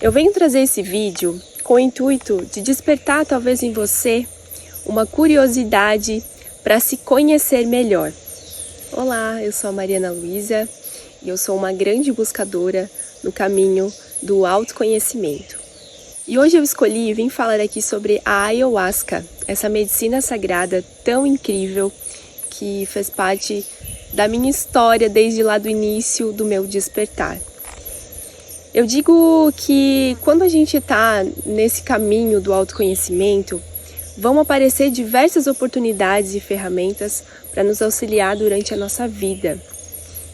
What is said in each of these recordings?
Eu venho trazer esse vídeo com o intuito de despertar talvez em você uma curiosidade para se conhecer melhor. Olá, eu sou a Mariana Luísa e eu sou uma grande buscadora no caminho do autoconhecimento. E hoje eu escolhi vir falar aqui sobre a Ayahuasca, essa medicina sagrada tão incrível que fez parte da minha história desde lá do início do meu despertar. Eu digo que quando a gente está nesse caminho do autoconhecimento, vão aparecer diversas oportunidades e ferramentas para nos auxiliar durante a nossa vida.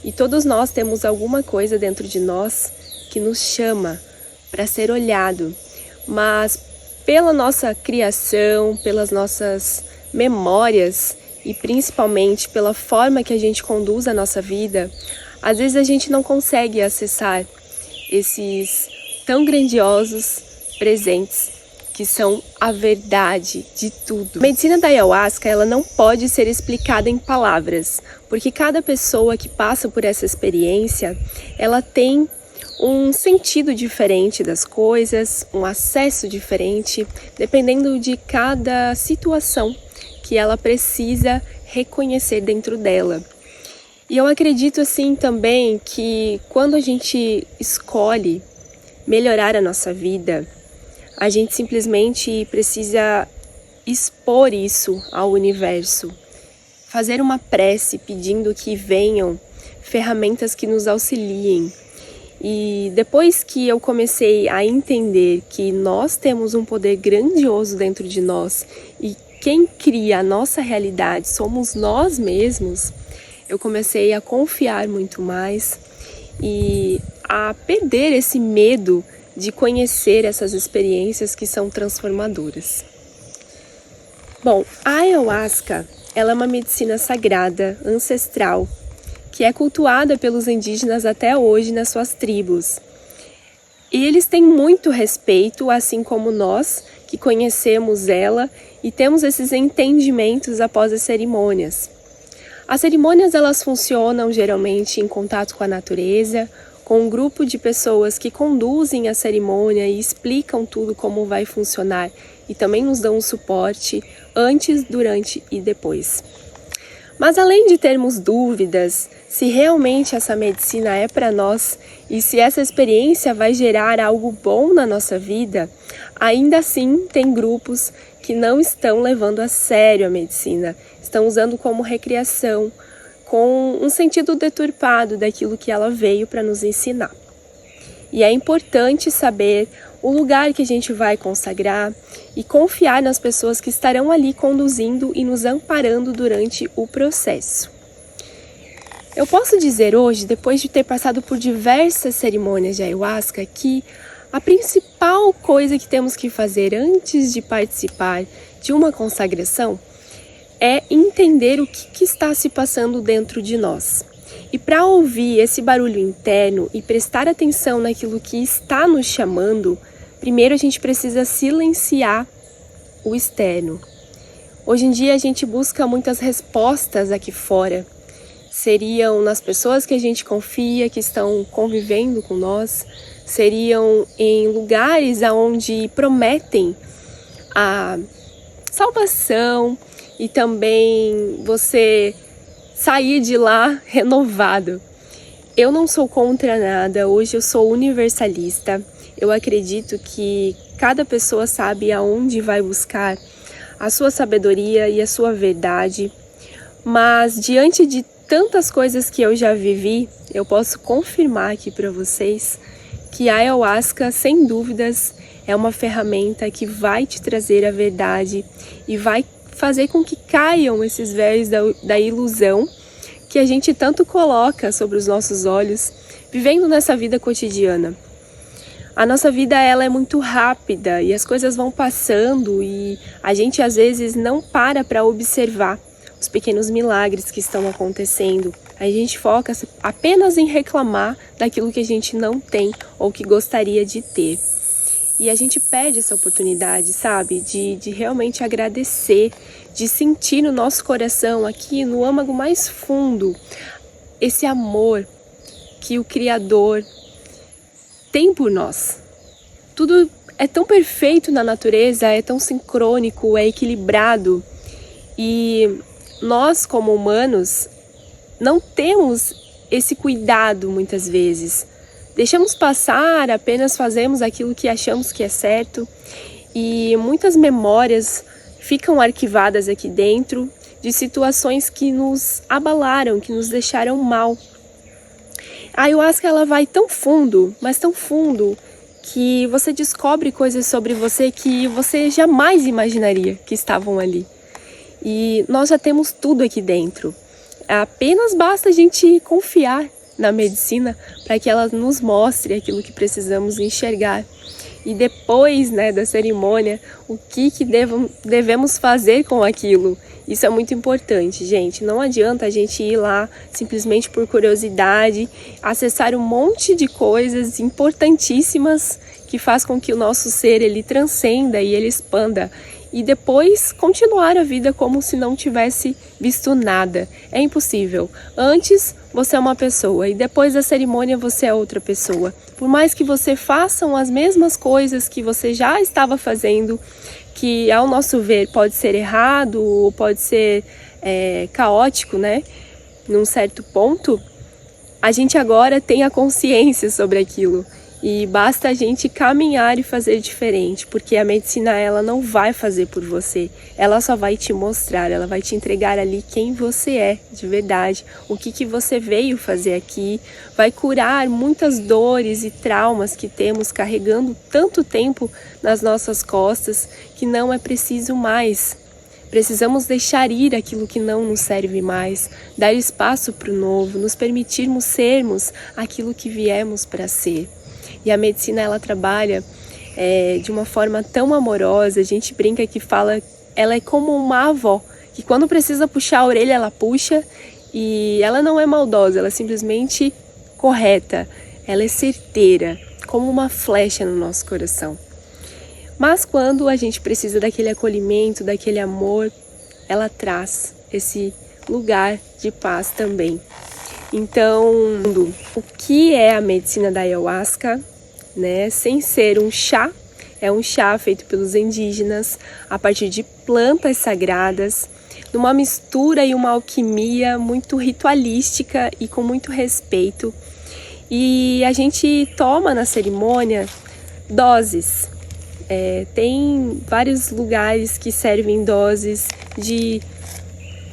E todos nós temos alguma coisa dentro de nós que nos chama para ser olhado, mas pela nossa criação, pelas nossas memórias e principalmente pela forma que a gente conduz a nossa vida, às vezes a gente não consegue acessar esses tão grandiosos presentes que são a verdade de tudo. A medicina da Ayahuasca, ela não pode ser explicada em palavras, porque cada pessoa que passa por essa experiência, ela tem um sentido diferente das coisas, um acesso diferente, dependendo de cada situação que ela precisa reconhecer dentro dela. E eu acredito assim também que quando a gente escolhe melhorar a nossa vida, a gente simplesmente precisa expor isso ao universo, fazer uma prece pedindo que venham ferramentas que nos auxiliem. E depois que eu comecei a entender que nós temos um poder grandioso dentro de nós e quem cria a nossa realidade somos nós mesmos, eu comecei a confiar muito mais e a perder esse medo de conhecer essas experiências que são transformadoras. Bom, a Ayahuasca, ela é uma medicina sagrada, ancestral, que é cultuada pelos indígenas até hoje nas suas tribos. E eles têm muito respeito, assim como nós, que conhecemos ela e temos esses entendimentos após as cerimônias. As cerimônias elas funcionam geralmente em contato com a natureza, com um grupo de pessoas que conduzem a cerimônia e explicam tudo como vai funcionar e também nos dão um suporte antes, durante e depois. Mas além de termos dúvidas se realmente essa medicina é para nós e se essa experiência vai gerar algo bom na nossa vida, ainda assim tem grupos que não estão levando a sério a medicina, estão usando como recreação, com um sentido deturpado daquilo que ela veio para nos ensinar. E é importante saber o lugar que a gente vai consagrar e confiar nas pessoas que estarão ali conduzindo e nos amparando durante o processo. Eu posso dizer hoje, depois de ter passado por diversas cerimônias de Ayahuasca, que a principal coisa que temos que fazer antes de participar de uma consagração é entender o que está se passando dentro de nós. E para ouvir esse barulho interno e prestar atenção naquilo que está nos chamando, primeiro a gente precisa silenciar o externo. Hoje em dia a gente busca muitas respostas aqui fora. Seriam nas pessoas que a gente confia, que estão convivendo com nós, seriam em lugares onde prometem a salvação e também você sair de lá renovado. Eu não sou contra nada, hoje eu sou universalista. Eu acredito que cada pessoa sabe aonde vai buscar a sua sabedoria e a sua verdade, mas diante de tantas coisas que eu já vivi, eu posso confirmar aqui para vocês que a Ayahuasca, sem dúvidas, é uma ferramenta que vai te trazer a verdade e vai fazer com que caiam esses véus da ilusão que a gente tanto coloca sobre os nossos olhos, vivendo nessa vida cotidiana. A nossa vida ela é muito rápida e as coisas vão passando e a gente às vezes não para observar os pequenos milagres que estão acontecendo. A gente foca apenas em reclamar daquilo que a gente não tem ou que gostaria de ter. E a gente perde essa oportunidade, sabe? De realmente agradecer, de sentir no nosso coração, aqui no âmago mais fundo, esse amor que o Criador tem por nós. Tudo é tão perfeito na natureza, é tão sincrônico, é equilibrado. E nós, como humanos, não temos esse cuidado muitas vezes. Deixamos passar, apenas fazemos aquilo que achamos que é certo. E muitas memórias ficam arquivadas aqui dentro de situações que nos abalaram, que nos deixaram mal. A ayahuasca, ela vai tão fundo, mas tão fundo, que você descobre coisas sobre você que você jamais imaginaria que estavam ali. E nós já temos tudo aqui dentro. Apenas basta a gente confiar na medicina para que ela nos mostre aquilo que precisamos enxergar. E depois, da cerimônia, o que devemos fazer com aquilo. Isso é muito importante, gente. Não adianta a gente ir lá simplesmente por curiosidade, acessar um monte de coisas importantíssimas que faz com que o nosso ser ele transcenda e ele expanda. E depois continuar a vida como se não tivesse visto nada. É impossível. Antes você é uma pessoa e depois da cerimônia você é outra pessoa. Por mais que você façam as mesmas coisas que você já estava fazendo, que ao nosso ver pode ser errado ou pode ser caótico, num certo ponto, a gente agora tem a consciência sobre aquilo. E basta a gente caminhar e fazer diferente, porque a medicina ela não vai fazer por você, ela só vai te mostrar, ela vai te entregar ali quem você é de verdade, o que você veio fazer aqui, vai curar muitas dores e traumas que temos carregando tanto tempo nas nossas costas que não é preciso mais. Precisamos deixar ir aquilo que não nos serve mais, dar espaço para o novo, nos permitirmos sermos aquilo que viemos para ser. E a medicina, ela trabalha de uma forma tão amorosa, a gente brinca que fala, ela é como uma avó, que quando precisa puxar a orelha, ela puxa, e ela não é maldosa, ela é simplesmente correta, ela é certeira, como uma flecha no nosso coração. Mas quando a gente precisa daquele acolhimento, daquele amor, ela traz esse lugar de paz também. Então, o que é a medicina da ayahuasca? Sem ser um chá, é um chá feito pelos indígenas a partir de plantas sagradas, numa mistura e uma alquimia muito ritualística e com muito respeito. E a gente toma na cerimônia doses. Tem vários lugares que servem doses de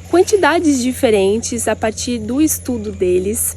quantidades diferentes a partir do estudo deles.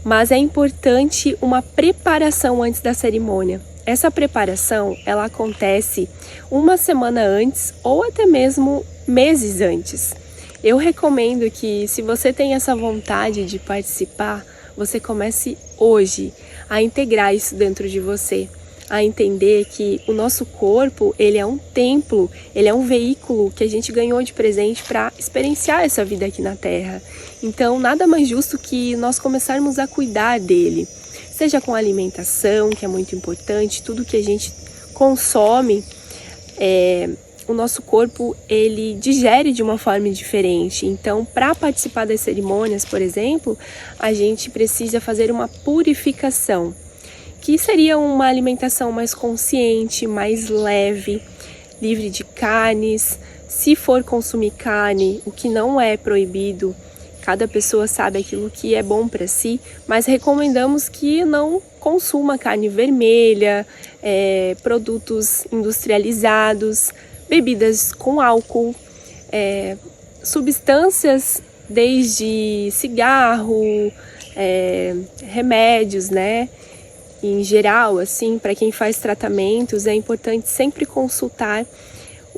Mas é importante uma preparação antes da cerimônia. Essa preparação, ela acontece uma semana antes ou até mesmo meses antes. Eu recomendo que, se você tem essa vontade de participar, você comece hoje a integrar isso dentro de você, a entender que o nosso corpo, ele é um templo, ele é um veículo que a gente ganhou de presente para experienciar essa vida aqui na Terra. Então, nada mais justo que nós começarmos a cuidar dele, seja com alimentação, que é muito importante, tudo que a gente consome, o nosso corpo, ele digere de uma forma diferente. Então, para participar das cerimônias, por exemplo, a gente precisa fazer uma purificação, que seria uma alimentação mais consciente, mais leve, livre de carnes. Se for consumir carne, o que não é proibido, cada pessoa sabe aquilo que é bom para si, mas recomendamos que não consuma carne vermelha, produtos industrializados, bebidas com álcool, substâncias desde cigarro, remédios, Em geral, assim, para quem faz tratamentos, é importante sempre consultar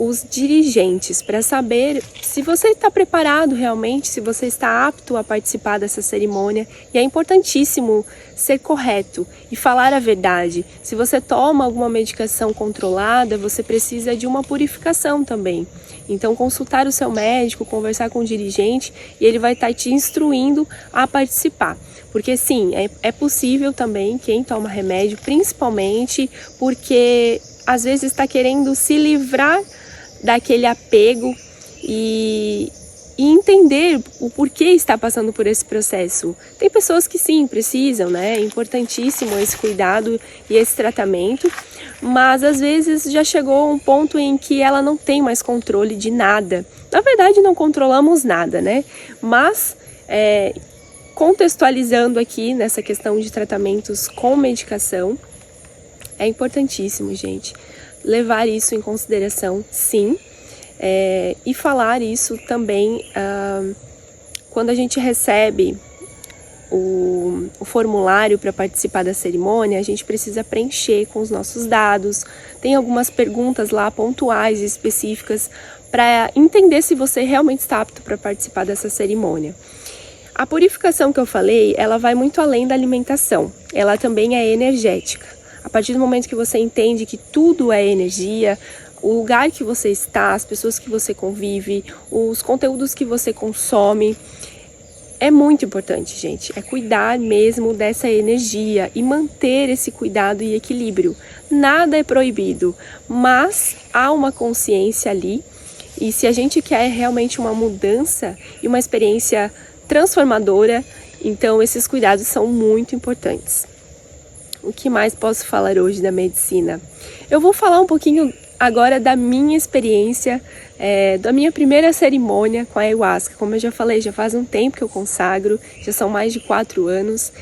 os dirigentes para saber se você está preparado realmente, se você está apto a participar dessa cerimônia. E é importantíssimo ser correto e falar a verdade. Se você toma alguma medicação controlada, você precisa de uma purificação também. Então, consultar o seu médico, conversar com o dirigente, e ele vai estar te instruindo a participar. Porque sim, é possível também quem toma remédio, principalmente porque às vezes está querendo se livrar daquele apego e e entender o porquê está passando por esse processo. Tem pessoas que sim, precisam, né? É importantíssimo esse cuidado e esse tratamento, mas às vezes já chegou um ponto em que ela não tem mais controle de nada. Na verdade, não controlamos nada, né? Mas, contextualizando aqui nessa questão de tratamentos com medicação, é importantíssimo, gente, levar isso em consideração, sim. E falar isso também quando a gente recebe o formulário para participar da cerimônia, a gente precisa preencher com os nossos dados. Tem algumas perguntas lá pontuais e específicas para entender se você realmente está apto para participar dessa cerimônia. A purificação que eu falei, ela vai muito além da alimentação, ela também é energética. A partir do momento que você entende que tudo é energia, o lugar que você está, as pessoas que você convive, os conteúdos que você consome, é muito importante, gente. É cuidar mesmo dessa energia e manter esse cuidado e equilíbrio. Nada é proibido, mas há uma consciência ali. E se a gente quer realmente uma mudança e uma experiência transformadora, então esses cuidados são muito importantes. O que mais posso falar hoje da medicina? Eu vou falar um pouquinho agora da minha experiência, da minha primeira cerimônia com a ayahuasca. Como eu já falei, já faz um tempo que eu consagro, já são mais de 4 anos.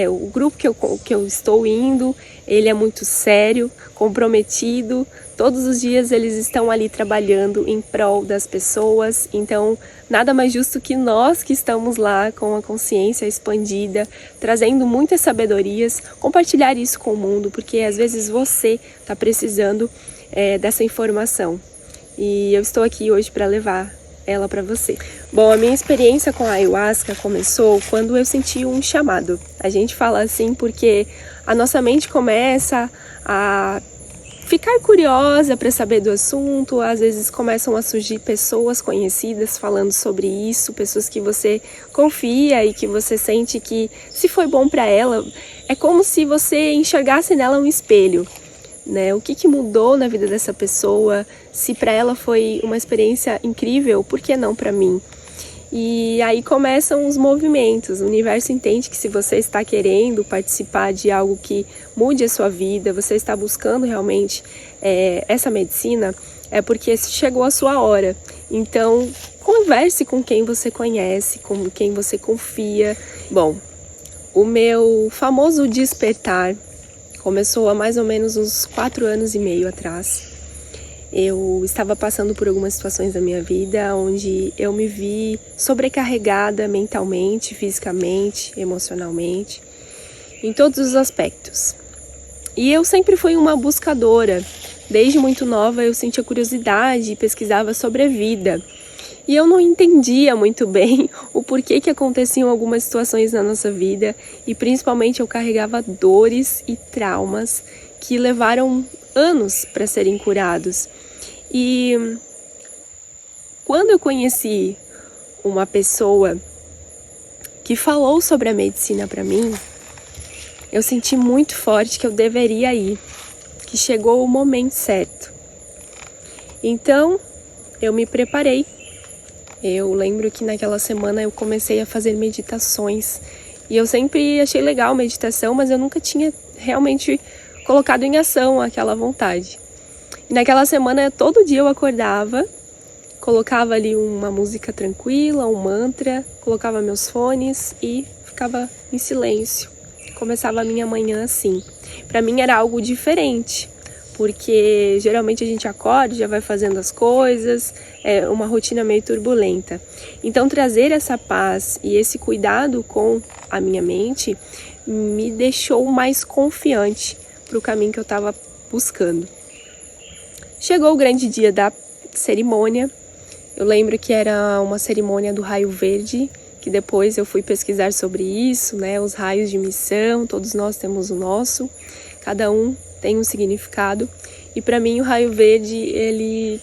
O grupo que eu estou indo, ele é muito sério, comprometido. Todos os dias eles estão ali trabalhando em prol das pessoas. Então, nada mais justo que nós que estamos lá com a consciência expandida, trazendo muitas sabedorias, compartilhar isso com o mundo, porque às vezes você está precisando dessa informação. E eu estou aqui hoje para levar ela para você. Bom, a minha experiência com a ayahuasca começou quando eu senti um chamado. A gente fala assim porque a nossa mente começa a ficar curiosa para saber do assunto. Às vezes começam a surgir pessoas conhecidas falando sobre isso, pessoas que você confia e que você sente que, se foi bom para ela, é como se você enxergasse nela um espelho, né? O que mudou na vida dessa pessoa? Se para ela foi uma experiência incrível, por que não para mim? E aí começam os movimentos. O universo entende que se você está querendo participar de algo que mude a sua vida, você está buscando realmente essa medicina, é porque chegou a sua hora. Então, converse com quem você conhece, com quem você confia. Bom, o meu famoso despertar começou há mais ou menos uns 4 anos e meio atrás. Eu estava passando por algumas situações da minha vida onde eu me vi sobrecarregada mentalmente, fisicamente, emocionalmente, em todos os aspectos. E eu sempre fui uma buscadora. Desde muito nova eu sentia curiosidade e pesquisava sobre a vida. E eu não entendia muito bem o porquê que aconteciam algumas situações na nossa vida, e principalmente eu carregava dores e traumas que levaram anos para serem curados. E quando eu conheci uma pessoa que falou sobre a medicina para mim, eu senti muito forte que eu deveria ir, que chegou o momento certo. Então eu me preparei. Eu lembro que naquela semana eu comecei a fazer meditações. E eu sempre achei legal meditação, mas eu nunca tinha realmente colocado em ação aquela vontade. E naquela semana, todo dia eu acordava, colocava ali uma música tranquila, um mantra, colocava meus fones e ficava em silêncio. Começava a minha manhã assim. Para mim era algo diferente, porque geralmente a gente acorda, já vai fazendo as coisas, é uma rotina meio turbulenta. Então trazer essa paz e esse cuidado com a minha mente me deixou mais confiante para o caminho que eu estava buscando. Chegou o grande dia da cerimônia. Eu lembro que era uma cerimônia do raio verde, que depois eu fui pesquisar sobre isso, né? Os raios de missão, todos nós temos o nosso, cada um tem um significado. E para mim o raio verde, ele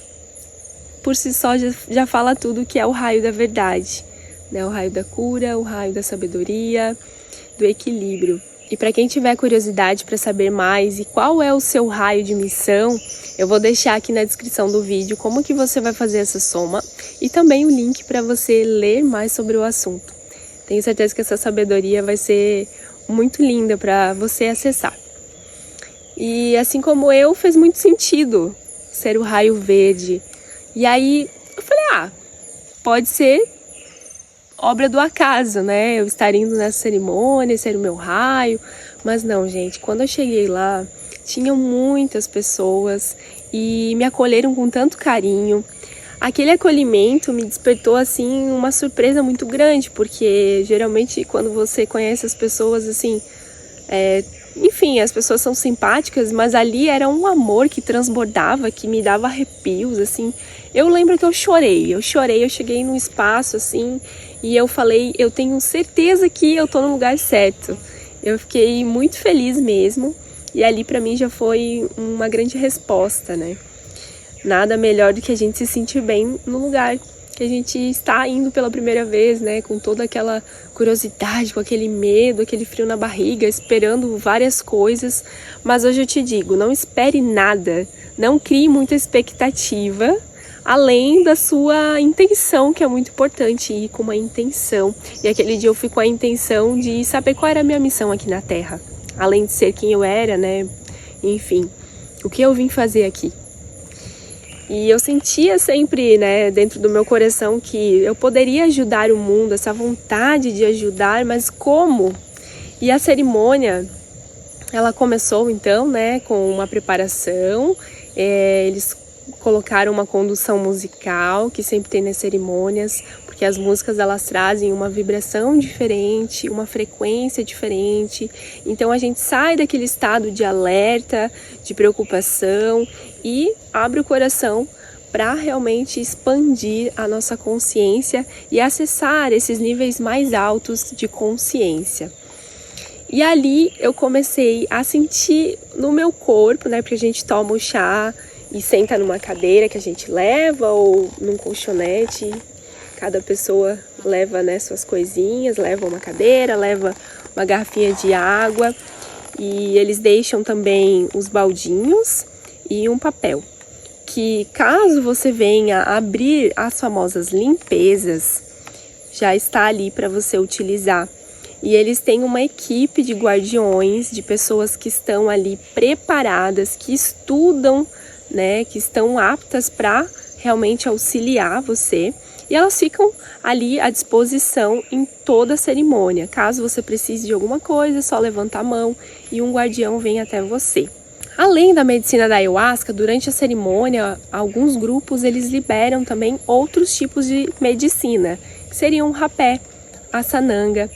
por si só já fala tudo, que é o raio da verdade, né? O raio da cura, o raio da sabedoria, do equilíbrio. E para quem tiver curiosidade para saber mais e qual é o seu raio de missão, eu vou deixar aqui na descrição do vídeo como que você vai fazer essa soma e também o link para você ler mais sobre o assunto. Tenho certeza que essa sabedoria vai ser muito linda para você acessar. E assim como eu, fez muito sentido ser o raio verde. E aí eu falei, pode ser obra do acaso, né? Eu estar indo nessa cerimônia, ser o meu raio. Mas não, gente, quando eu cheguei lá, tinham muitas pessoas e me acolheram com tanto carinho. Aquele acolhimento me despertou, assim, uma surpresa muito grande, porque geralmente quando você conhece as pessoas, assim, enfim, as pessoas são simpáticas, mas ali era um amor que transbordava, que me dava arrepios, assim. Eu lembro que eu chorei, eu cheguei num espaço, assim, e eu falei, eu tenho certeza que eu tô no lugar certo. Eu fiquei muito feliz mesmo, e ali pra mim já foi uma grande resposta, né? Nada melhor do que a gente se sentir bem no lugar que a gente está indo pela primeira vez, né? Com toda aquela curiosidade, com aquele medo, aquele frio na barriga, esperando várias coisas. Mas hoje eu te digo, não espere nada, não crie muita expectativa, além da sua intenção, que é muito importante, ir com uma intenção. E aquele dia eu fui com a intenção de saber qual era a minha missão aqui na Terra. Além de ser quem eu era, né? Enfim, o que eu vim fazer aqui. E eu sentia sempre, né, dentro do meu coração que eu poderia ajudar o mundo, essa vontade de ajudar, mas como? E a cerimônia, ela começou então, né, com uma preparação, eles colocaram uma condução musical, que sempre tem nas cerimônias, porque as músicas elas trazem uma vibração diferente, uma frequência diferente, então a gente sai daquele estado de alerta, de preocupação e abre o coração para realmente expandir a nossa consciência e acessar esses níveis mais altos de consciência. E ali eu comecei a sentir no meu corpo, né, porque a gente toma o chá e senta numa cadeira que a gente leva ou num colchonete. Cada pessoa leva, né, suas coisinhas, leva uma cadeira, leva uma garrafinha de água e eles deixam também os baldinhos e um papel, que caso você venha abrir as famosas limpezas, já está ali para você utilizar. E eles têm uma equipe de guardiões, de pessoas que estão ali preparadas, que estudam, né, que estão aptas para realmente auxiliar você. E elas ficam ali à disposição em toda a cerimônia. Caso você precise de alguma coisa, é só levantar a mão e um guardião vem até você. Além da medicina da ayahuasca, durante a cerimônia, alguns grupos eles liberam também outros tipos de medicina, que seriam o rapé, a sananga,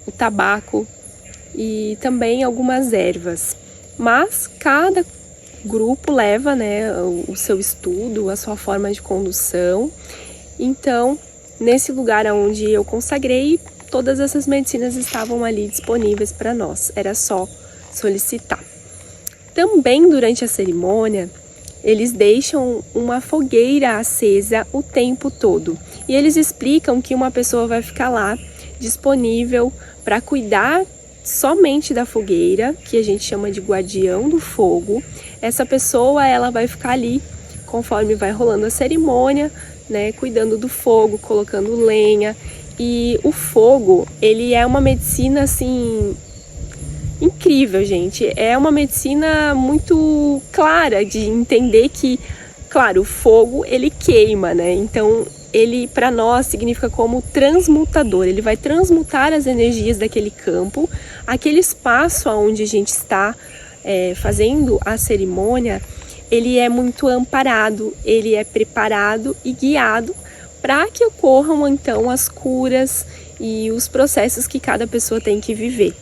o tabaco e também algumas ervas. Mas cada grupo leva, né, o seu estudo, a sua forma de condução. Então, nesse lugar onde eu consagrei, todas essas medicinas estavam ali disponíveis para nós, era só solicitar. Também durante a cerimônia, eles deixam uma fogueira acesa o tempo todo. E eles explicam que uma pessoa vai ficar lá disponível para cuidar somente da fogueira, que a gente chama de guardião do fogo. Essa pessoa ela vai ficar ali conforme vai rolando a cerimônia, né, cuidando do fogo, colocando lenha. E o fogo, ele é uma medicina assim incrível, gente. É uma medicina muito clara de entender que, claro, o fogo ele queima, né? Então ele para nós significa como transmutador. Ele vai transmutar as energias daquele campo, aquele espaço onde a gente está fazendo a cerimônia. Ele é muito amparado, ele é preparado e guiado para que ocorram então as curas e os processos que cada pessoa tem que viver.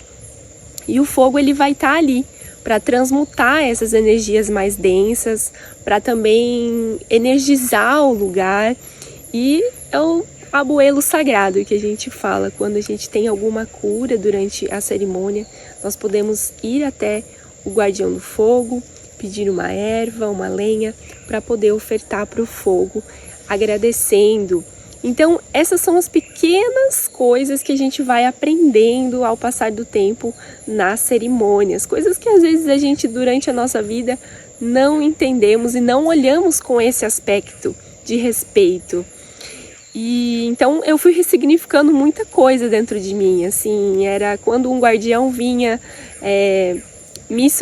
E o fogo ele vai estar ali para transmutar essas energias mais densas, para também energizar o lugar. E é o abuelo sagrado que a gente fala quando a gente tem alguma cura durante a cerimônia. Nós podemos ir até o guardião do fogo, pedir uma erva, uma lenha, para poder ofertar para o fogo, agradecendo Então, essas são as pequenas coisas que a gente vai aprendendo ao passar do tempo nas cerimônias. Coisas que às vezes a gente, durante a nossa vida, não entendemos e não olhamos com esse aspecto de respeito. E então eu fui ressignificando muita coisa dentro de mim, assim, era quando um guardião vinha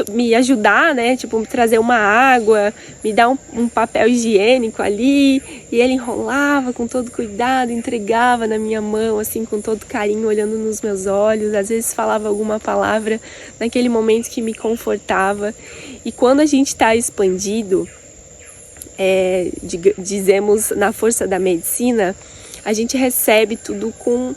me ajudar, né, tipo, me trazer uma água, me dar um papel higiênico ali, e ele enrolava com todo cuidado, entregava na minha mão, assim, com todo carinho, olhando nos meus olhos, às vezes falava alguma palavra naquele momento que me confortava. E quando a gente está expandido, dizemos na força da medicina, a gente recebe tudo com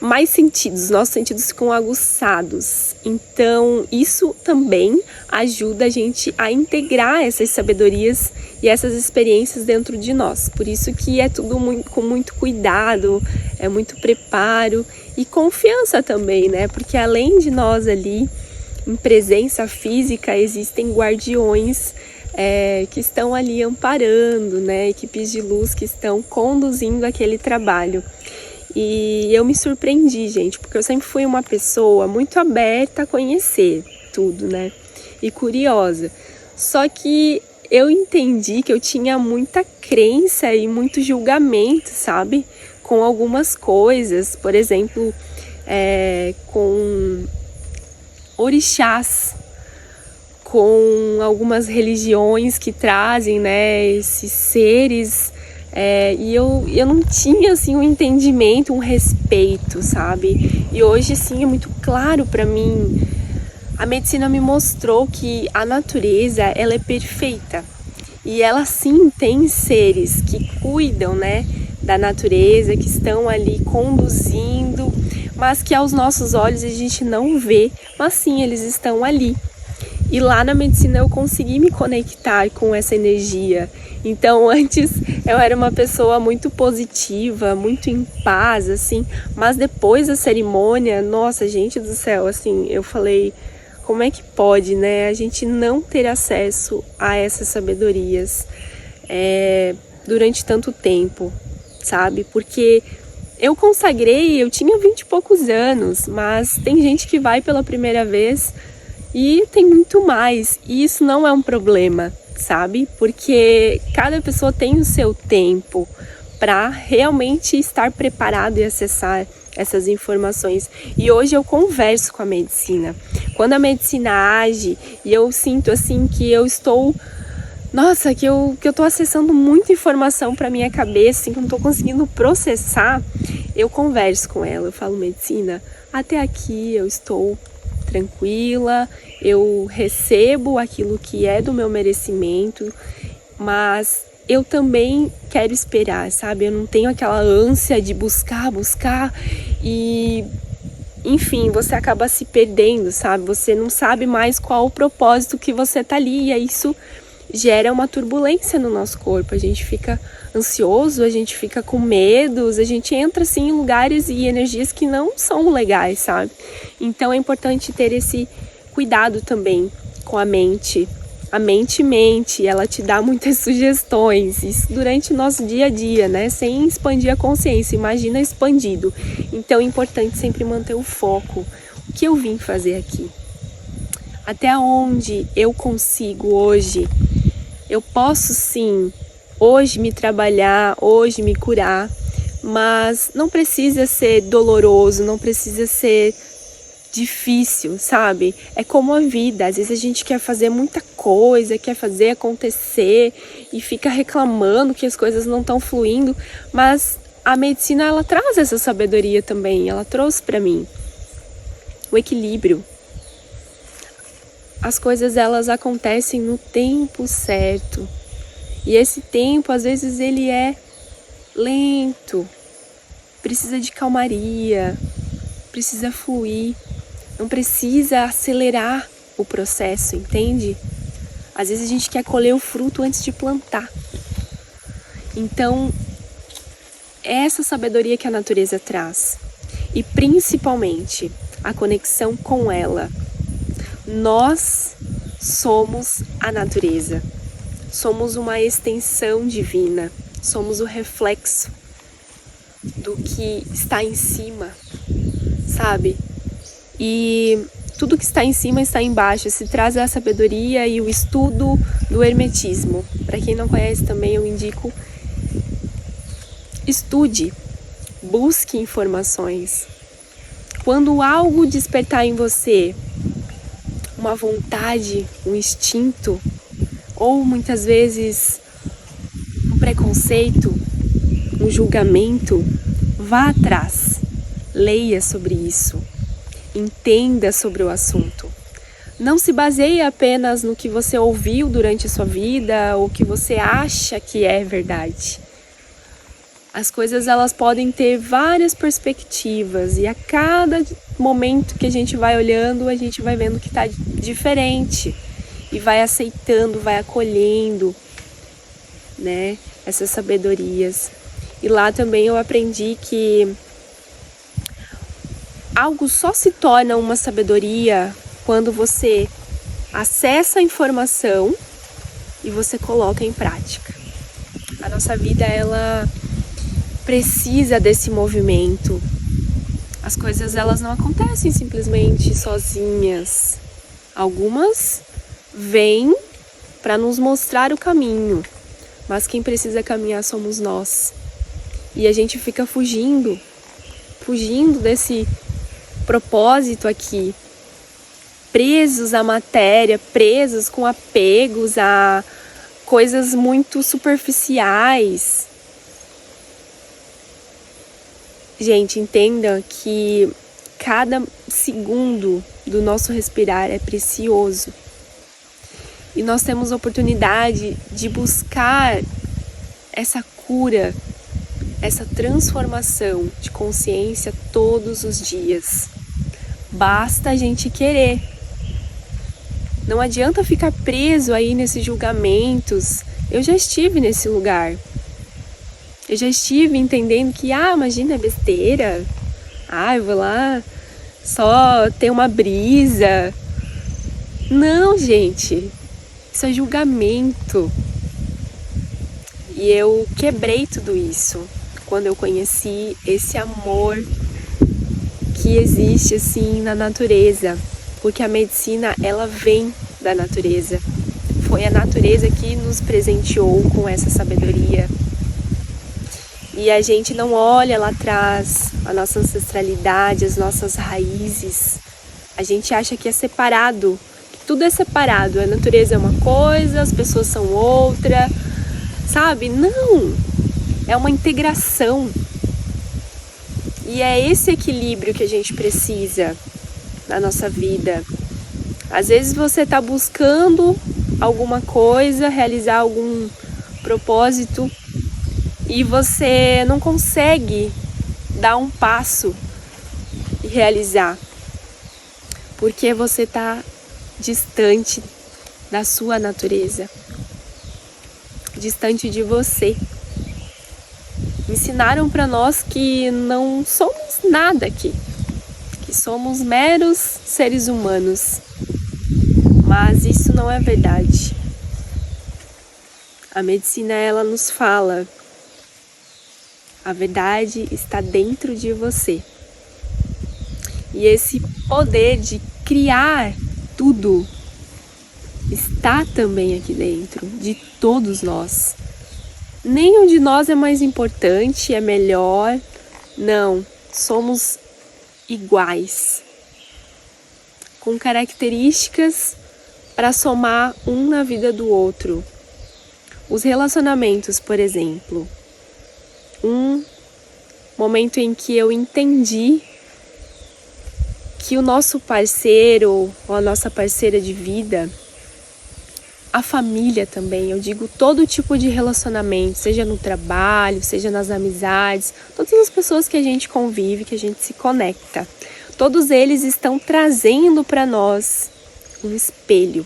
mais sentidos, nossos sentidos ficam aguçados. Então, isso também ajuda a gente a integrar essas sabedorias e essas experiências dentro de nós. Por isso que é tudo com muito cuidado, é muito preparo e confiança também, né? Porque além de nós ali, em presença física, existem guardiões que estão ali amparando, né? Equipes de luz que estão conduzindo aquele trabalho. E eu me surpreendi, gente, porque eu sempre fui uma pessoa muito aberta a conhecer tudo, né? E curiosa. Só que eu entendi que eu tinha muita crença e muito julgamento, sabe? Com algumas coisas, por exemplo, com orixás, com algumas religiões que trazem, né, esses seres. E eu não tinha, assim, um entendimento, um respeito, sabe? E hoje, sim, é muito claro para mim. A medicina me mostrou que a natureza, ela é perfeita. E ela, sim, tem seres que cuidam, né, da natureza, que estão ali conduzindo, mas que aos nossos olhos a gente não vê, mas sim, eles estão ali. E lá na medicina eu consegui me conectar com essa energia. Então antes eu era uma pessoa muito positiva, muito em paz, assim. Mas depois da cerimônia, nossa, gente do céu, assim, eu falei, como é que pode, né? A gente não ter acesso a essas sabedorias durante tanto tempo, sabe? Porque eu consagrei, eu tinha 20 e poucos anos, mas tem gente que vai pela primeira vez e tem muito mais, e isso não é um problema, sabe? Porque cada pessoa tem o seu tempo para realmente estar preparado e acessar essas informações. E hoje eu converso com a medicina. Quando a medicina age e eu sinto assim que eu estou... Nossa, que eu tô acessando muita informação para minha cabeça, assim, que eu não tô conseguindo processar, eu converso com ela, eu falo, medicina, até aqui eu estou tranquila, eu recebo aquilo que é do meu merecimento, mas eu também quero esperar, sabe? Eu não tenho aquela ânsia de buscar e, enfim, você acaba se perdendo, sabe? Você não sabe mais qual o propósito que você tá ali, e aí isso gera uma turbulência no nosso corpo, a gente fica ansioso, a gente fica com medos, a gente entra assim em lugares e energias que não são legais, sabe? Então é importante ter esse cuidado também com a mente. A mente mente, ela te dá muitas sugestões, isso durante o nosso dia a dia, né? Sem expandir a consciência, imagina expandido. Então é importante sempre manter o foco. O que eu vim fazer aqui? Até onde eu consigo hoje? Eu posso sim hoje me trabalhar, hoje me curar, mas não precisa ser doloroso, não precisa ser difícil, sabe? É como a vida, às vezes a gente quer fazer muita coisa, quer fazer acontecer e fica reclamando que as coisas não estão fluindo, mas a medicina, ela traz essa sabedoria também, ela trouxe para mim o equilíbrio. As coisas, elas acontecem no tempo certo. E esse tempo, às vezes, ele é lento, precisa de calmaria, precisa fluir, não precisa acelerar o processo, entende? Às vezes a gente quer colher o fruto antes de plantar. Então, é essa sabedoria que a natureza traz. E principalmente, a conexão com ela. Nós somos a natureza. Somos uma extensão divina, somos o reflexo do que está em cima, sabe? E tudo que está em cima está embaixo. Se traz a sabedoria e o estudo do hermetismo. Para quem não conhece também, eu indico: estude, busque informações. Quando algo despertar em você uma vontade, um instinto, ou muitas vezes um preconceito, um julgamento, vá atrás, leia sobre isso, entenda sobre o assunto. Não se baseie apenas no que você ouviu durante a sua vida ou que você acha que é verdade. As coisas, elas podem ter várias perspectivas e a cada momento que a gente vai olhando, a gente vai vendo que está diferente e vai aceitando, vai acolhendo, né, essas sabedorias. E lá também eu aprendi que algo só se torna uma sabedoria quando você acessa a informação e você coloca em prática. A nossa vida, ela precisa desse movimento. As coisas, elas não acontecem simplesmente sozinhas. Algumas vêm para nos mostrar o caminho, mas quem precisa caminhar somos nós. E a gente fica fugindo desse propósito aqui, presos à matéria, presos com apegos a coisas muito superficiais. Gente, entenda que cada segundo do nosso respirar é precioso. E nós temos a oportunidade de buscar essa cura, essa transformação de consciência todos os dias. Basta a gente querer. Não adianta ficar preso aí nesses julgamentos. Eu já estive nesse lugar. Eu já estive entendendo que, imagina, é besteira. Eu vou lá só ter uma brisa. Não, gente. Isso é julgamento. E eu quebrei tudo isso quando eu conheci esse amor que existe assim na natureza. Porque a medicina, ela vem da natureza. Foi a natureza que nos presenteou com essa sabedoria. E a gente não olha lá atrás a nossa ancestralidade, as nossas raízes. A gente acha que é separado, que tudo é separado. A natureza é uma coisa, as pessoas são outra, sabe? Não! É uma integração. E é esse equilíbrio que a gente precisa na nossa vida. Às vezes você está buscando alguma coisa, realizar algum propósito, e você não consegue dar um passo e realizar, porque você está distante da sua natureza, distante de você. Ensinaram para nós que não somos nada aqui, que somos meros seres humanos, mas isso não é verdade. A medicina, ela nos fala: a verdade está dentro de você. E esse poder de criar tudo está também aqui dentro, de todos nós. Nenhum de nós é mais importante, é melhor. Não, somos iguais, com características para somar um na vida do outro. Os relacionamentos, por exemplo. Um momento em que eu entendi que o nosso parceiro ou a nossa parceira de vida, a família também, eu digo todo tipo de relacionamento, seja no trabalho, seja nas amizades, todas as pessoas que a gente convive, que a gente se conecta, todos eles estão trazendo para nós um espelho.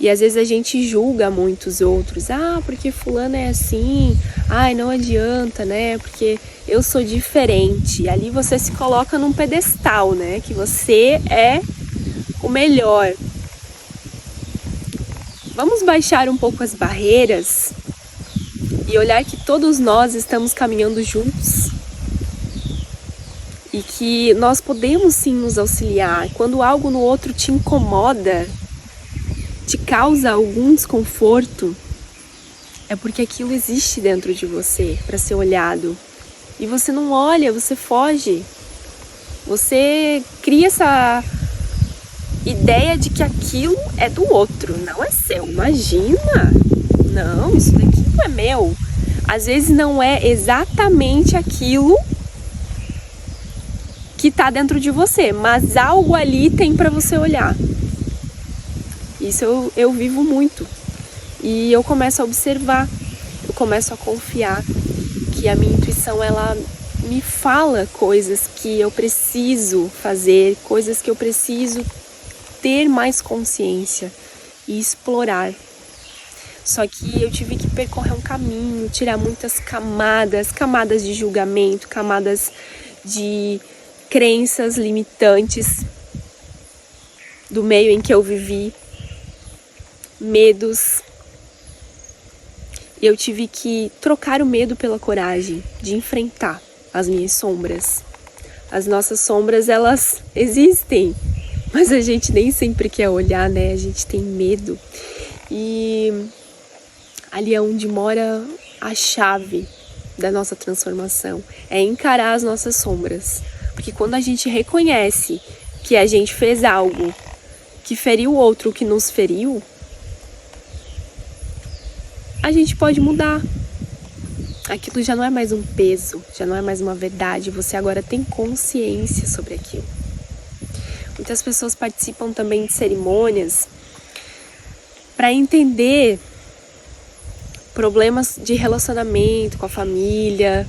E às vezes a gente julga muitos outros. Porque fulano é assim. Não adianta, né? Porque eu sou diferente. E ali você se coloca num pedestal, né? Que você é o melhor. Vamos baixar um pouco as barreiras e olhar que todos nós estamos caminhando juntos. e que nós podemos sim nos auxiliar. Quando algo no outro te incomoda, te causa algum desconforto, é porque aquilo existe dentro de você para ser olhado. E você não olha, você foge. Você cria essa ideia de que aquilo é do outro, não é seu. Imagina! Não, isso daqui não é meu. Às vezes não é exatamente aquilo que tá dentro de você, mas algo ali tem para você olhar. Isso eu vivo muito. E eu começo a observar, eu começo a confiar que a minha intuição, ela me fala coisas que eu preciso fazer, coisas que eu preciso ter mais consciência e explorar. Só que eu tive que percorrer um caminho, tirar muitas camadas de julgamento, camadas de crenças limitantes do meio em que eu vivi, medos. E eu tive que trocar o medo pela coragem de enfrentar as minhas sombras. As nossas sombras, elas existem, mas a gente nem sempre quer olhar, né? A gente tem medo. E ali é onde mora a chave da nossa transformação. É encarar as nossas sombras. Porque quando a gente reconhece que a gente fez algo que feriu o outro, que nos feriu, a gente pode mudar. Aquilo já não é mais um peso, já não é mais uma verdade. Você agora tem consciência sobre aquilo. Muitas pessoas participam também de cerimônias para entender problemas de relacionamento com a família,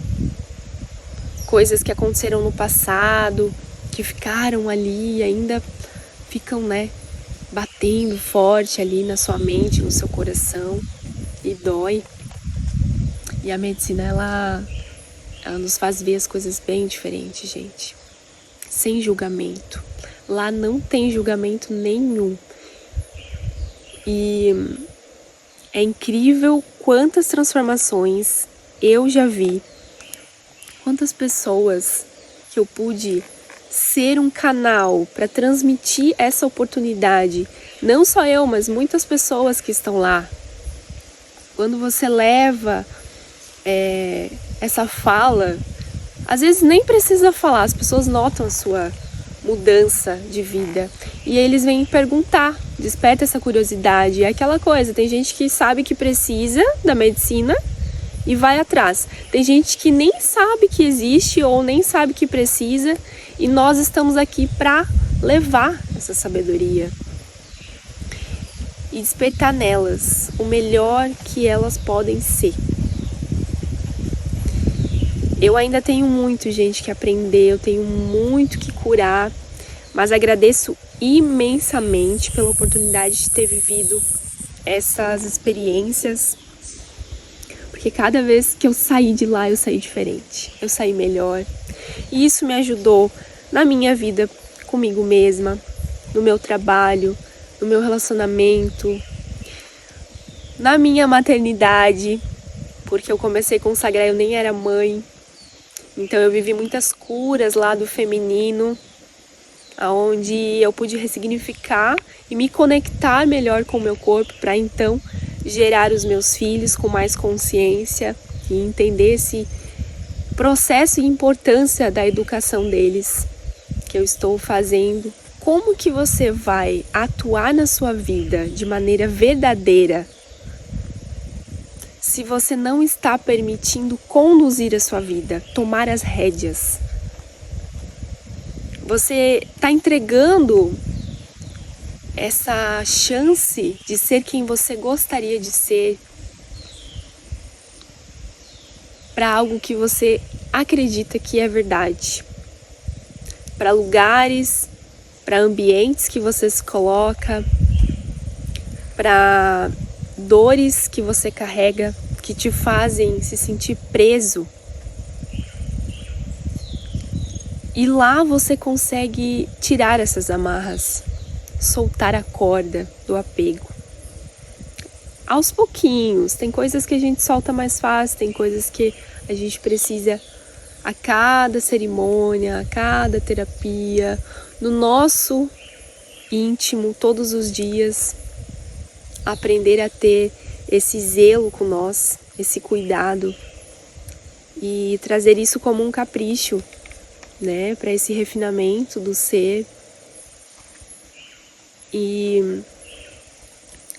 coisas que aconteceram no passado, que ficaram ali e ainda ficam, né, batendo forte ali na sua mente, no seu coração, e dói. E a medicina, ela nos faz ver as coisas bem diferentes, gente. Sem julgamento. Lá não tem julgamento nenhum. E é incrível quantas transformações eu já vi. Quantas pessoas que eu pude ser um canal para transmitir essa oportunidade. Não só eu, mas muitas pessoas que estão lá. Quando você leva essa fala, às vezes nem precisa falar, as pessoas notam a sua mudança de vida. E eles vêm perguntar, desperta essa curiosidade. É aquela coisa, tem gente que sabe que precisa da medicina e vai atrás. Tem gente que nem sabe que existe ou nem sabe que precisa, e nós estamos aqui para levar essa sabedoria e despertar nelas o melhor que elas podem ser. Eu ainda tenho muito, gente, que aprender, eu tenho muito que curar, mas agradeço imensamente pela oportunidade de ter vivido essas experiências, porque cada vez que eu saí de lá, eu saí diferente, eu saí melhor, e isso me ajudou na minha vida comigo mesma, no meu trabalho, no meu relacionamento, na minha maternidade, porque eu comecei a consagrar, eu nem era mãe. Então eu vivi muitas curas lá do feminino, onde eu pude ressignificar e me conectar melhor com o meu corpo para então gerar os meus filhos com mais consciência e entender esse processo e importância da educação deles que eu estou fazendo. Como que você vai atuar na sua vida de maneira verdadeira se você não está permitindo conduzir a sua vida, tomar as rédeas? Você está entregando essa chance de ser quem você gostaria de ser para algo que você acredita que é verdade, para lugares, para ambientes que você se coloca, para dores que você carrega, que te fazem se sentir preso. E lá você consegue tirar essas amarras, soltar a corda do apego. Aos pouquinhos, tem coisas que a gente solta mais fácil, tem coisas que a gente precisa a cada cerimônia, a cada terapia, no nosso íntimo, todos os dias, aprender a ter esse zelo com nós, esse cuidado e trazer isso como um capricho, né, para esse refinamento do ser. E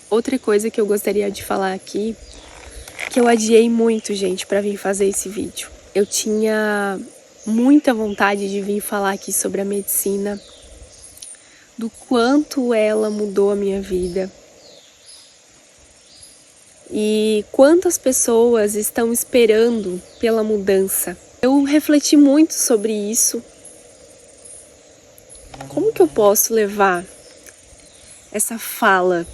outra coisa que eu gostaria de falar aqui, que eu adiei muito, gente, para vir fazer esse vídeo. Eu tinha muita vontade de vir falar aqui sobre a medicina, do quanto ela mudou a minha vida e quantas pessoas estão esperando pela mudança. Eu refleti muito sobre isso. Como que eu posso levar essa fala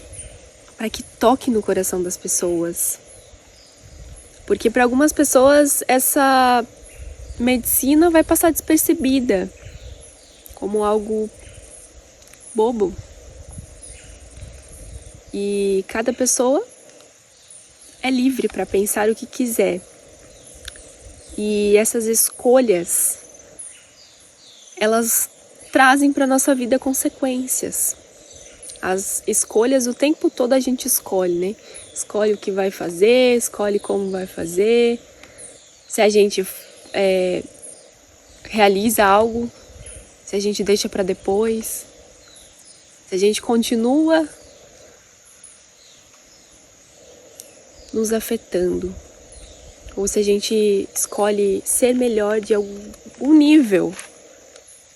para que toque no coração das pessoas? Porque para algumas pessoas essa medicina vai passar despercebida, como algo bobo. E cada pessoa é livre para pensar o que quiser. E essas escolhas, elas trazem para nossa vida consequências. As escolhas, o tempo todo a gente escolhe, né? Escolhe o que vai fazer, escolhe como vai fazer. Se a gente realiza algo, se a gente deixa para depois, se a gente continua nos afetando, ou se a gente escolhe ser melhor de algum nível,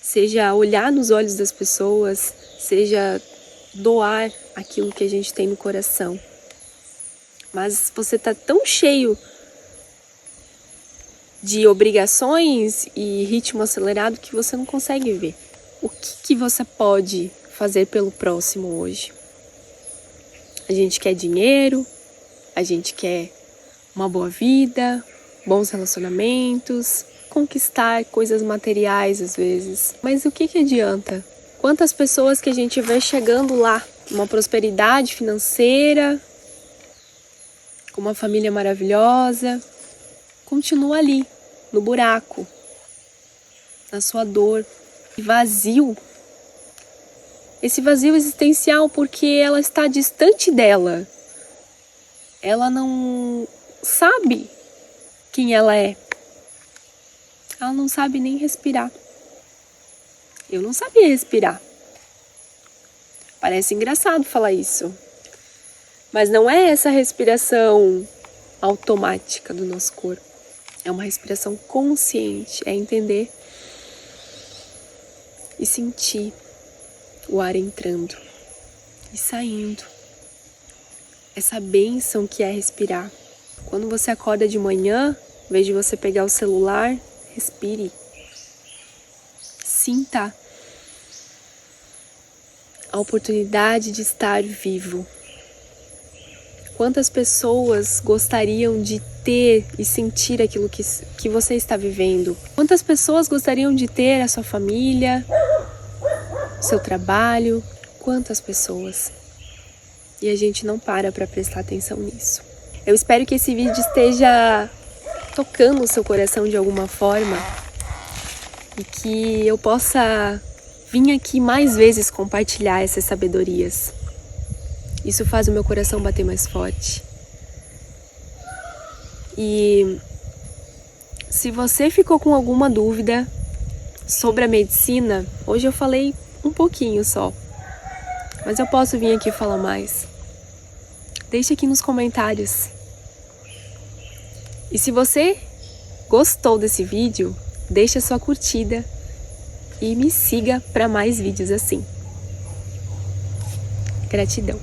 seja olhar nos olhos das pessoas, seja doar aquilo que a gente tem no coração. Mas você tá tão cheio de obrigações e ritmo acelerado que você não consegue ver o que você pode fazer pelo próximo hoje. A gente quer dinheiro, a gente quer uma boa vida, bons relacionamentos, conquistar coisas materiais às vezes. Mas o que adianta? Quantas pessoas que a gente vê chegando lá, uma prosperidade financeira, com uma família maravilhosa, continua ali, no buraco, na sua dor, vazio. Esse vazio existencial porque ela está distante dela. Ela não sabe quem ela é. Ela não sabe nem respirar. Eu não sabia respirar. Parece engraçado falar isso. Mas não é essa respiração automática do nosso corpo. É uma respiração consciente. É entender e sentir o ar entrando e saindo. Essa bênção que é respirar. Quando você acorda de manhã, em vez de você pegar o celular, respire. Sinta a oportunidade de estar vivo. Quantas pessoas gostariam de ter e sentir aquilo que você está vivendo? Quantas pessoas gostariam de ter a sua família, seu trabalho? Quantas pessoas? E a gente não para prestar atenção nisso. Eu espero que esse vídeo esteja tocando o seu coração de alguma forma e que eu possa vir aqui mais vezes compartilhar essas sabedorias. Isso faz o meu coração bater mais forte. E se você ficou com alguma dúvida sobre a medicina, hoje eu falei um pouquinho só, mas eu posso vir aqui falar mais. Deixa aqui nos comentários. E se você gostou desse vídeo, deixa sua curtida e me siga para mais vídeos assim. Gratidão.